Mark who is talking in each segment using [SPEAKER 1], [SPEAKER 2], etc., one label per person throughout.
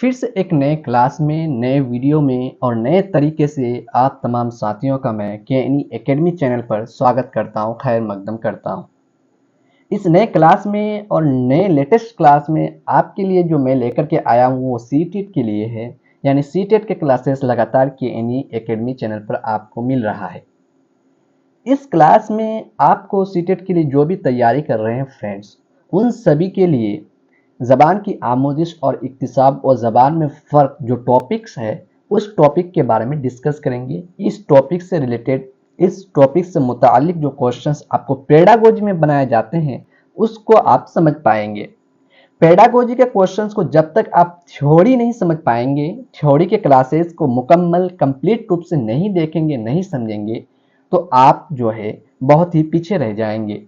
[SPEAKER 1] फिर से एक नए क्लास में, नए वीडियो में और नए तरीके से आप तमाम साथियों का मैं के एकेडमी चैनल पर स्वागत करता हूं, खैर मकदम करता हूं। इस नए क्लास में और नए लेटेस्ट क्लास में आपके लिए जो मैं लेकर के आया हूं वो सीटेट के लिए है। यानी सीटेट के क्लासेस लगातार के एकेडमी चैनल पर आपको मिल रहा है। इस क्लास में आपको सीटेट के लिए जो भी तैयारी कर रहे हैं फ्रेंड्स, उन सभी के लिए ज़बान की आमोजिश और इक्तिसाब और ज़बान में फ़र्क जो टॉपिक्स है उस टॉपिक के बारे में डिस्कस करेंगे। इस टॉपिक से रिलेटेड, इस टॉपिक से मुतालिक जो क्वेश्चंस आपको पेडागोजी में बनाए जाते हैं उसको आप समझ पाएंगे। पेडागोजी के क्वेश्चंस को जब तक आप थ्योरी नहीं समझ पाएंगे, थ्योरी के क्लासेस को मुकम्मल कंप्लीट रूप से नहीं देखेंगे, नहीं समझेंगे, तो आप जो है बहुत ही पीछे रह जाएंगे।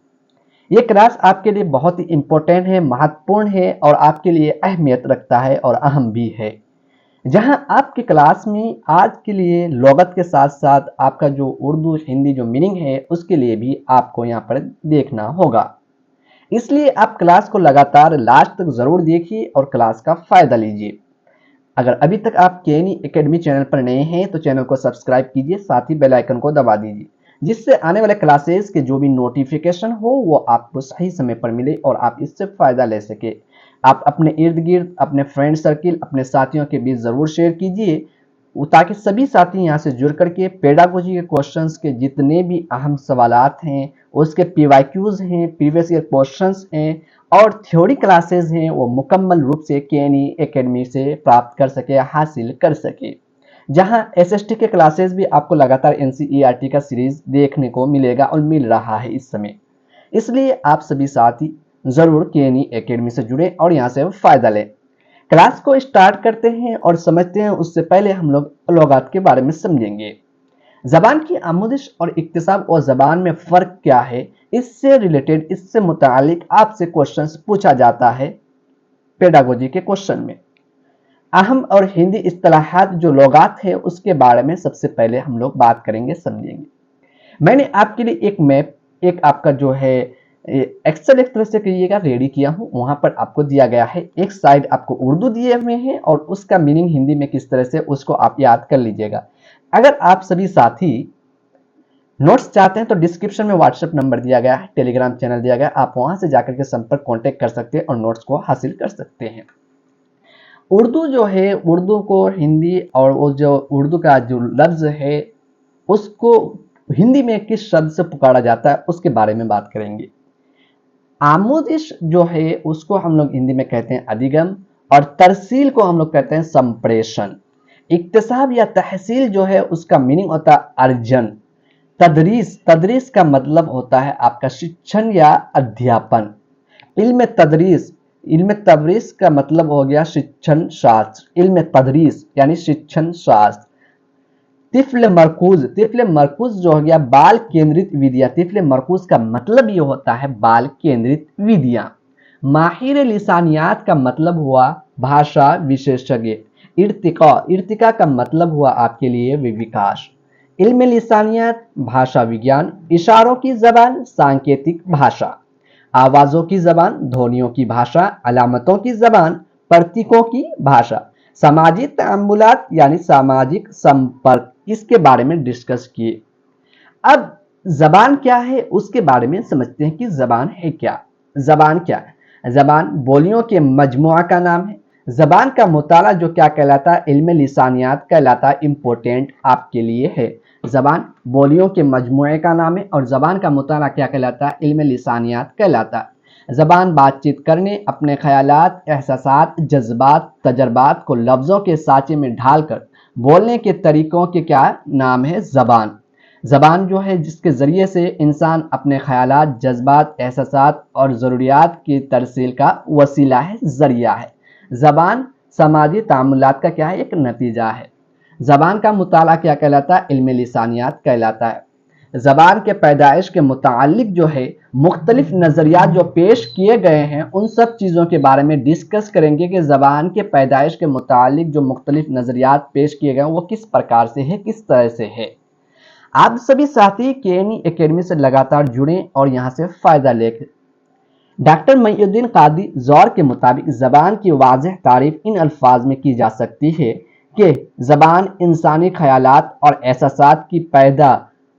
[SPEAKER 1] ये क्लास आपके लिए बहुत ही इम्पोर्टेंट है, महत्वपूर्ण है और आपके लिए अहमियत रखता है और अहम भी है। जहां आपके क्लास में आज के लिए लुगत के साथ साथ आपका जो उर्दू हिंदी जो मीनिंग है उसके लिए भी आपको यहाँ पर देखना होगा। इसलिए आप क्लास को लगातार लास्ट तक ज़रूर देखिए और क्लास का फ़ायदा लीजिए। अगर अभी तक आप के एकेडमी चैनल पर नए हैं तो चैनल को सब्सक्राइब कीजिए, साथ ही बेल आइकन को दबा दीजिए, जिससे आने वाले क्लासेस के जो भी नोटिफिकेशन हो वो आपको सही समय पर मिले और आप इससे फ़ायदा ले सके। आप अपने इर्द गिर्द, अपने फ्रेंड सर्किल, अपने साथियों के बीच ज़रूर शेयर कीजिए ताकि सभी साथी यहाँ से जुड़ करके पेडागोजी के क्वेश्चंस के जितने भी अहम सवालात हैं, उसके पीवाईक्यूज हैं, प्रीवियस ईयर क्वेश्चंस हैं और थ्योरी क्लासेस हैं वो मुकम्मल रूप से के एकेडमी से प्राप्त कर सके, हासिल कर सके। जहां एसएसटी के क्लासेस भी आपको लगातार एनसीईआरटी का सीरीज देखने को मिलेगा और मिल रहा है इस समय। इसलिए आप सभी साथी जरूर के एकेडमी से जुड़े और यहाँ से फायदा लें। क्लास को स्टार्ट करते हैं और समझते हैं। उससे पहले हम लोग लुगात के बारे में समझेंगे। ज़बान की आमोजिश और इक्तिसाब और ज़बान में फ़र्क क्या है, इससे रिलेटेड, इससे मुतालिक आपसे क्वेश्चंस पूछा जाता है पेडागोजी के क्वेश्चन में। अहम और हिंदी इस्तिलाहात जो लुगात है उसके बारे में सबसे पहले हम लोग बात करेंगे, समझेंगे। मैंने आपके लिए एक मैप, एक आपका जो है एक्सेल एक तरह से कहिएगा रेडी किया हूं। वहां पर आपको दिया गया है, एक साइड आपको उर्दू दिए हुए हैं और उसका मीनिंग हिंदी में किस तरह से उसको आप याद कर लीजिएगा। अगर आप सभी साथी नोट्स चाहते हैं तो डिस्क्रिप्शन में व्हाट्सएप नंबर दिया गया है, टेलीग्राम चैनल दिया गया है, आप वहां से जाकर के संपर्क कांटेक्ट कर सकते हैं और नोट्स को हासिल कर सकते हैं। उर्दू जो है, उर्दू को हिंदी और वो जो उर्दू का जो लफ्ज है उसको हिंदी में किस शब्द से पुकारा जाता है उसके बारे में बात करेंगे। आमोजिश जो है उसको हम लोग हिंदी में कहते हैं अधिगम और तरसील को हम लोग कहते हैं संप्रेषण। इक्तिसाब या तहसील जो है उसका मीनिंग होता है अर्जन। तदरीस, तदरीस का मतलब होता है आपका शिक्षण या अध्यापन। इल्म तदरीस, इल्म तदरीस का मतलब हो गया शिक्षण शास्त्र। इल्म तदरीस यानी शिक्षण शास्त्र। तिफल मरकूज, तिफल मरकूज जो हो गया बाल केंद्रित विधियां। तिफल मरकूज का मतलब ये होता है बाल केंद्रित विधियां। माहिर लिसानियात का मतलब हुआ भाषा विशेषज्ञ। इर्तिका, इर्तिका का मतलब हुआ आपके लिए विकास। इल्म लिसानियात भाषा विज्ञान। इशारों की जबान सांकेतिक भाषा। आवाजों की जबान ध्वनियों की भाषा। अलामतों की जबान प्रतीकों की भाषा। सामाजिक तामुलात यानी सामाजिक संपर्क, इसके बारे में डिस्कस किए। अब जबान क्या है उसके बारे में समझते हैं कि जबान है क्या। जबान क्या है? जबान बोलियों के मजमुआ का नाम है। जबान का मुताला जो क्या कहलाता है, इल्म लिसानियात कहलाता है। इंपॉर्टेंट आपके लिए है। जबान बोलियों के मजमुए का नाम है और जबान का मुताला क्या कहलाता है, इल्म लिसानियात कहलाता है। जबान बातचीत करने, अपने ख्यालात, एहसासात, जज्बात, तजर्बात को लफ्ज़ों के साँचे में ढालकर बोलने के तरीकों के क्या नाम है, जबान। जबान जो है जिसके ज़रिए से इंसान अपने ख्यालात, जज्बात, एहसासात और ज़रूरियात की तरसील का वसीला है, ज़रिया है। जबान समाजी तामुलात का क्या है, एक नतीजा है। जबान का मुताला क्या कहलाता है, इल्म लिसानियात कहलाता है। जबान के पैदाइश के मुतालिक जो है मुख्तलिफ नज़रियात जो पेश किए गए हैं उन सब चीज़ों के बारे में डिस्कस करेंगे कि ज़बान के पैदाइश के मुतालिक जो मुख्तलिफ नज़रियात पेश किए गए हैं वो किस प्रकार से है, किस तरह से है। आप सभी साथी के एकेडमी से लगातार जुड़ें और यहाँ से फ़ायदा लें। डॉक्टर मुइनुद्दीन कादी ज़ौर के मुताबिक ज़बान की वाज़ेह तारीफ इन अल्फाज में की जा सकती है कि ज़बान इंसानी ख़यालात और एहसासात की पैदा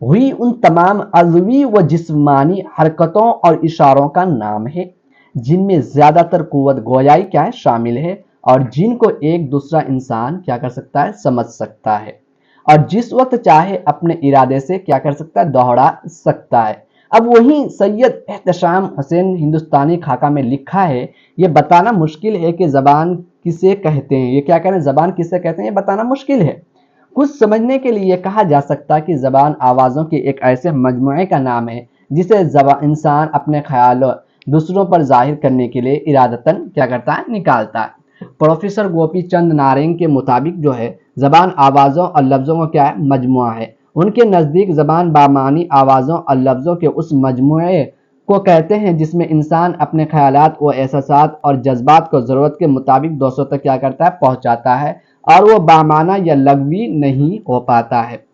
[SPEAKER 1] हुई उन तमाम अज़वी व जिस्मानी हरकतों और इशारों का नाम है जिनमें ज़्यादातर क़ुव्वत गोयाई क्या है शामिल है और जिनको एक दूसरा इंसान क्या कर सकता है समझ सकता है और जिस वक्त चाहे अपने इरादे से क्या कर सकता है दोहरा सकता है। अब वहीं सैयद एहतशाम हुसैन हिंदुस्तानी खाका में लिखा है, ये बताना मुश्किल है कि ज़बान किसे कहते हैं, ये क्या कह रहे हैं ज़बान किसे कहते हैं ये बताना मुश्किल है। कुछ समझने के लिए कहा जा सकता है कि ज़बान आवाज़ों के एक ऐसे मजमूए का नाम है जिसे इंसान अपने ख्याल दूसरों पर जाहिर करने के लिए इरादतन क्या करता है निकालता है। प्रोफेसर गोपी चंद नारेंग के मुताबिक जो है ज़बान आवाज़ों और लफ्ज़ों का क्या है मजमुआ है। उनके नज़दीक ज़बान बामानी आवाज़ों और लफ्ज़ों के उस मजमुए को कहते हैं जिसमें इंसान अपने ख्यालात व एहसासात और जज्बात को ज़रूरत के मुताबिक दूसरों तक क्या करता है पहुँचाता है और वो बामाना या लग़वी नहीं हो पाता है।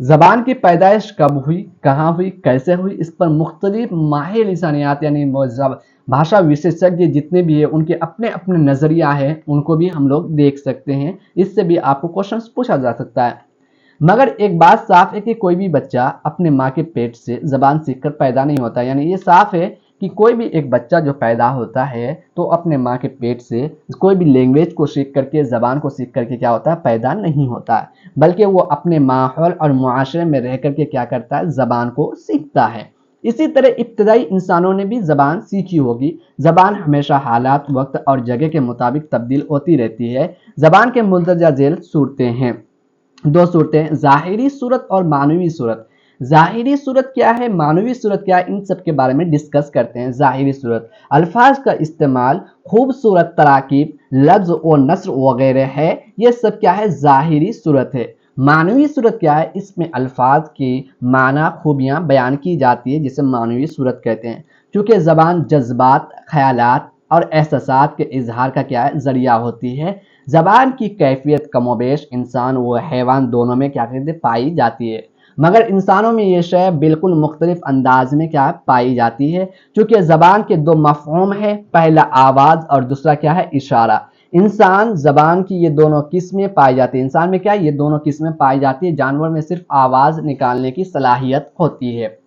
[SPEAKER 1] ज़बान की पैदाइश कब हुई, कहाँ हुई, कैसे हुई, इस पर मुख्तलिफ माहिर लिसानियात यानी भाषा विशेषज्ञ जितने भी हैं उनके अपने अपने नज़रिया है, उनको भी हम लोग देख सकते हैं। इससे भी आपको क्वेश्चन पूछा जा सकता है। मगर एक बात साफ है कि कोई भी बच्चा अपने माँ के पेट से ज़बान सीखकर पैदा नहीं होता। यानी ये साफ है कि कोई भी एक बच्चा जो पैदा होता है तो अपने माँ के पेट से कोई भी लैंग्वेज को सीख करके ज़बान को सीख करके क्या होता है पैदा नहीं होता है, बल्कि वो अपने माहौल और मुआशरे में रह करके क्या करता है ज़बान को सीखता है। इसी तरह इब्तदाई इंसानों ने भी ज़बान सीखी होगी। ज़बान हमेशा हालात, वक्त और जगह के मुताबिक तब्दील होती रहती है। ज़बान के मुंदरजा झेल सूरतें हैं, दो सूरतें, ज़ाहिरी सूरत और मानवी सूरत। ज़ाहिरी सूरत क्या है, मानवी सूरत क्या है, इन सब के बारे में डिस्कस करते हैं। ज़ाहिरी सूरत अल्फाज का इस्तेमाल, खूबसूरत तराकीब, लफ्ज़ और नस्र वगैरह है, ये सब क्या है ज़ाहिरी सूरत है। मानवी सूरत क्या है, इसमें अल्फाज की माना खूबियाँ बयान की जाती है जिसे मानवी सूरत कहते हैं। चूँकि ज़बान जज्बात, ख्यालात और एहसासात के इजहार का क्या है ज़रिया होती है। ज़बान की कैफियत कमोबेश इंसान व हैवान दोनों में क्या कहते हैं पाई जाती है, मगर इंसानों में ये शय बिल्कुल मुख्तलिफ अंदाज में क्या पाई जाती है। चूँकि ज़बान के दो मफ़हूम है, पहला आवाज़ और दूसरा क्या है इशारा। इंसान ज़बान की ये दोनों किस्में पाई जाती है। इंसान में क्या है ये दोनों किस्में पाई जाती है, जानवर में सिर्फ आवाज़ निकालने की सलाहियत होती है।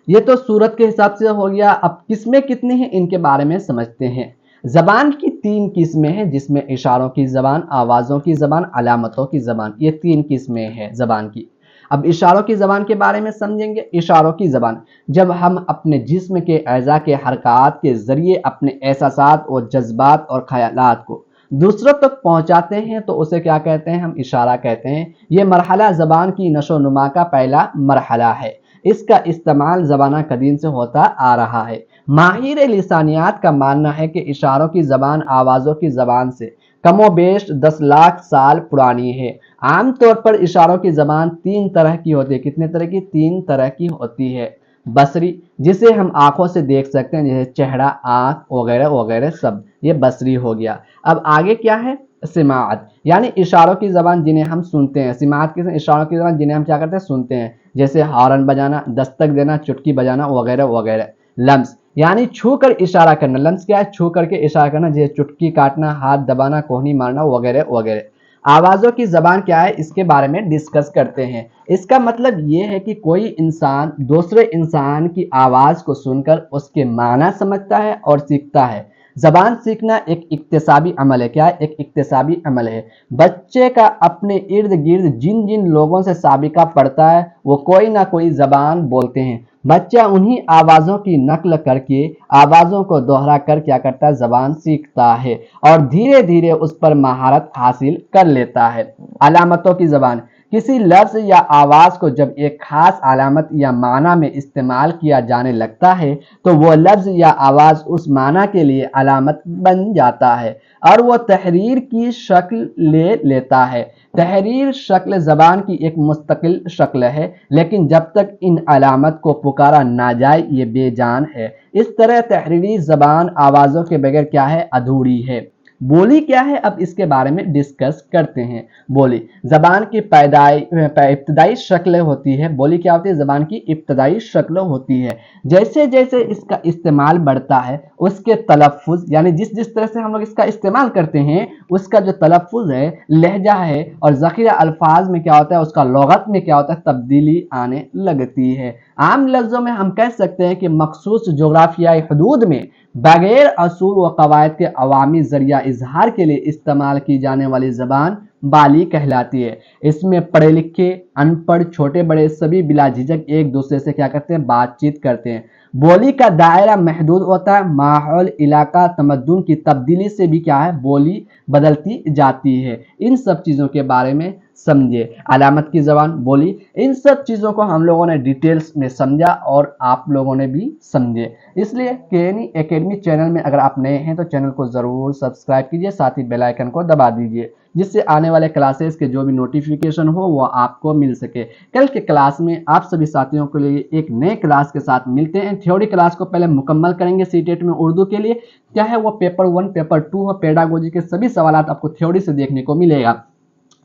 [SPEAKER 1] ये तो सूरत के हिसाब से हो गया। अब किस्में कितनी हैं इनके बारे में समझते हैं। ज़बान की तीन किस्में हैं जिसमें इशारों की ज़बान, आवाज़ों की ज़बान, अलामतों की ज़बान, ये तीन किस्में हैं ज़बान की। अब इशारों की ज़बान के बारे में समझेंगे। इशारों की ज़बान जब हम अपने जिस्म के अज़ा के हरकत के ज़रिए अपने एहसासात और जज्बात और ख़यालात को दूसरों तक पहुँचाते हैं तो उसे क्या कहते हैं, हम इशारा कहते हैं। ये मरहला ज़बान की नशो नुमा का पहला मरहला है। इसका इस्तेमाल ज़माना कदीम से होता आ रहा है। माहिर लिसानियात का मानना है कि इशारों की ज़बान आवाज़ों की ज़बान से कमोबेश 10 लाख साल पुरानी है। आम तौर पर इशारों की ज़बान तीन तरह की होती है। कितने तरह की? तीन तरह की होती है। बसरी, जिसे हम आंखों से देख सकते हैं, जैसे चेहरा, आंख वगैरह वगैरह सब, ये बसरी हो गया। अब आगे क्या है? सिमात, यानी इशारों की ज़बान जिन्हें हम सुनते हैं। सिमात किसे? इशारों की ज़बान जिन्हें हम क्या करते हैं सुनते हैं, जैसे हॉर्न बजाना, दस्तक देना, चुटकी बजाना वगैरह वगैरह। लम्स, यानी छू कर इशारा करना। लम्स क्या है? छू करके इशारा करना, जैसे चुटकी काटना, हाथ दबाना, कोहनी मारना वगैरह वगैरह। आवाज़ों की ज़बान क्या है इसके बारे में डिस्कस करते हैं। इसका मतलब ये है कि कोई इंसान दूसरे इंसान की आवाज़ को सुनकर उसके माना समझता है और सीखता है। ज़बान सीखना एक इक्तिसाबी अमल है। क्या है? एक इक्तिसाबी अमल है। बच्चे का अपने इर्द गिर्द जिन जिन लोगों से साबिका पड़ता है वो कोई ना कोई ज़बान बोलते हैं। बच्चा उन्हीं आवाज़ों की नकल करके आवाज़ों को दोहरा कर क्या करता है ज़बान सीखता है और धीरे धीरे उस पर महारत हासिल कर लेता है। अलामतों की ज़बान, किसी लफ्ज़ या आवाज़ को जब एक खास अलामत या माना में इस्तेमाल किया जाने लगता है तो वो लफ्ज़ या आवाज़ उस माना के लिए अलामत बन जाता है और वो तहरीर की शक्ल ले लेता है। तहरीर शक्ल ज़बान की एक मुस्तकिल शक्ल है, लेकिन जब तक इन अलामत को पुकारा ना जाए ये बेजान है। इस तरह तहरीरी ज़बान आवाज़ों के बगैर क्या है? अधूरी है। बोली क्या है, अब इसके बारे में डिस्कस करते हैं। बोली जबान की इब्तदाई शक्ल होती है। बोली क्या होती है? जबान की इब्तदाई शक्ल होती है। जैसे जैसे इसका इस्तेमाल बढ़ता है उसके तलफ़ुज़, यानी जिस जिस तरह से हम लोग इसका इस्तेमाल करते हैं उसका जो तलफ़ुज़ है, लहजा है और ज़ख़ीरा अल्फाज में क्या होता है, उसका लुग़त में क्या होता है, तब्दीली आने लगती है। आम लफ्ज़ों में हम कह सकते हैं कि मख़सूस जोग्राफियाई हदूद में बगैर असूल व कवायद के अवामी ज़रिया इजहार के लिए इस्तेमाल की जाने वाली ज़बान बाली कहलाती है। इसमें पढ़े लिखे, अनपढ़, छोटे बड़े सभी बिला झिझक एक दूसरे से क्या करते हैं, बातचीत करते हैं। बोली का दायरा महदूद होता है। माहौल, इलाका, तमद्दुन की तब्दीली से भी क्या है, बोली बदलती जाती है। इन सब चीज़ों के बारे में समझे। अलामत की ज़बान, बोली, इन सब चीज़ों को हम लोगों ने डिटेल्स में समझा और आप लोगों ने भी समझे। इसलिए केएनई एकेडमी चैनल में अगर आप नए हैं तो चैनल को ज़रूर सब्सक्राइब कीजिए, साथ ही बेल आइकन को दबा दीजिए, जिससे आने वाले क्लासेस के जो भी नोटिफिकेशन हो वो आपको मिल सके। कल के क्लास में आप सभी साथियों के लिए एक नए क्लास के साथ मिलते हैं। थ्योरी क्लास को पहले मुकम्मल करेंगे सीटेट में उर्दू के लिए, चाहे वो पेपर 1 पेपर 2 हो, पेडागोजी के सभी सवाल आपको थ्योरी से देखने को मिलेगा।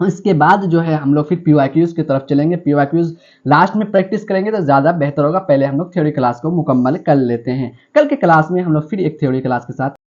[SPEAKER 1] इसके बाद जो है हम लोग फिर पीवाईक्यूज की तरफ चलेंगे। पीवाईक्यूज लास्ट में प्रैक्टिस करेंगे तो ज़्यादा बेहतर होगा। पहले हम लोग थ्योरी क्लास को मुकम्मल कर लेते हैं। कल के क्लास में हम लोग फिर एक थ्योरी क्लास के साथ